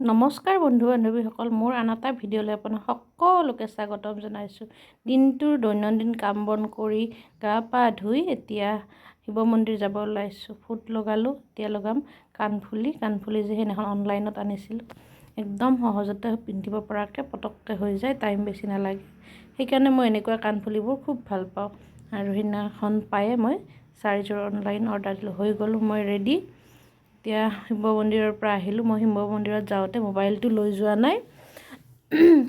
নমস্কাৰ বন্ধু বান্ধৱীসকল, মোৰ আন এটা ভিডিঅ'লৈ আপোনাক সকলোকে স্বাগতম জনাইছোঁ। দিনটোৰ দৈনন্দিন কাম বন কৰি গা পা ধুই এতিয়া শিৱ মন্দিৰ যাব ওলাইছোঁ। ফুট লগালোঁ, এতিয়া লগাম কাণফুলি যে সেইদিনাখন অনলাইনত আনিছিলোঁ। একদম সহজতে পিন্ধিব পৰাকৈ পটককৈ হৈ যায়, টাইম বেছি নালাগে। সেইকাৰণে মই এনেকুৱা কাণফুলিবোৰ খুব ভাল পাওঁ আৰু সেইদিনাখন পায়ে মই 4যোৰ অনলাইন অৰ্ডাৰ দিলোঁ। হৈ গ'লোঁ মই ৰেডি। এতিয়া শিৱ মন্দিৰৰ পৰা আহিলোঁ। মই শিৱ মন্দিৰত যাওঁতে মোবাইলটো লৈ যোৱা নাই,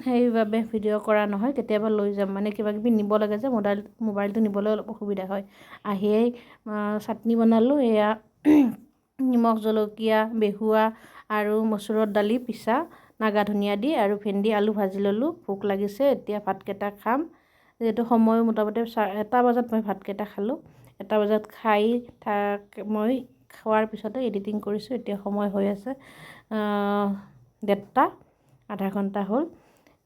সেইবাবে ভিডিঅ' কৰা নহয়। কেতিয়াবা লৈ যাম, মানে কিবা কিবি নিব লাগে যে মোবাইলটো নিবলৈ অলপ অসুবিধা হয়। আহিয়েই চাটনি বনালোঁ, এয়া নিমখ জলকীয়া বেহুৱা আৰু মচুৰৰ দালি পিছা নাগা ধনিয়া দি আৰু ভেন্দি আলু ভাজি ল'লোঁ। ভোক লাগিছে, এতিয়া ভাতকেইটা খাম। যিহেতু সময় মোটামুটি 1টা বজাত মই ভাতকেইটা খালোঁ। 1টা বজাত খাই মই খোৱাৰ পিছতে এডিটিং কৰিছোঁ। এতিয়া সময় হৈ আছে 1:30, আধা ঘণ্টা হ'ল।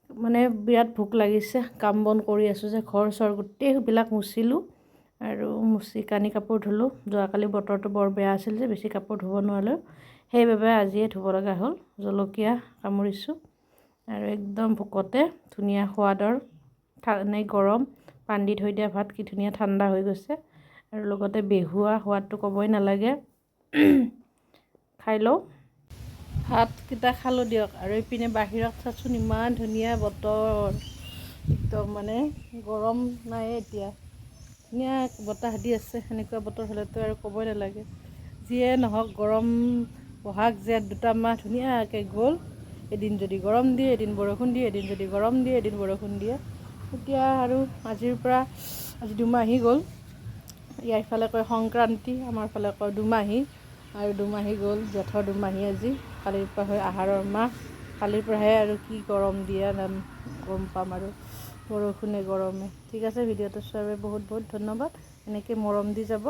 মানে বিৰাট ভোক লাগিছে, কাম বন কৰি আছোঁ যে, ঘৰ চৰ গোটেইবিলাক মুচিলোঁ আৰু মুচি কানি কাপোৰ ধুলোঁ। যোৱাকালি বতৰটো বৰ বেয়া আছিল যে বেছি কাপোৰ ধুব নোৱাৰিলোঁ, সেইবাবে আজিয়ে ধুব লগা হ'ল। জলকীয়া কামুৰিছোঁ আৰু একদম ভোকতে ধুনীয়া সোৱাদৰ গৰম পানী দি থৈ দিয়া ভাত কি ধুনীয়া ঠাণ্ডা হৈ গৈছে আৰু লগতে বেহুৱা, সোৱাদটো ক'বই নালাগে। খাই লওঁ। ভাতকেইটা খালোঁ দিয়ক। আৰু এইপিনে বাহিৰত চাচোন, ইমান ধুনীয়া বতৰ, একদম মানে গৰম নাই এতিয়া, ধুনীয়া বতাহ দি আছে। সেনেকুৱা বতৰ হ'লেতো আৰু ক'বই নালাগে। যিয়ে নহওক, গৰম বহাগ জেঠ 2টা মাহ ধুনীয়াকৈ গ'ল। এদিন যদি গৰম দিয়ে, এদিন বৰষুণ দিয়ে, এদিন যদি গৰম দিয়ে, এদিন বৰষুণ দিয়ে। এতিয়া আৰু আজি 2মাহী গ'ল। ইয়াৰ ফালে কয় সংক্ৰান্তি, আমাৰ ফালে কয় দুমাহী, আৰু দুমাহী গ'ল। জেঠৰ দুমাহী আজি, কালিৰ পৰা হয় আহাৰৰ মাহ। কালিৰ পৰাহে আৰু কি গৰম দিয়ে গম পাম আৰু, বৰষুণে গৰমে। ঠিক আছে, ভিডিঅ'টো চোৱাৰ বাবে বহুত বহুত ধন্যবাদ। এনেকৈ মৰম দি যাব।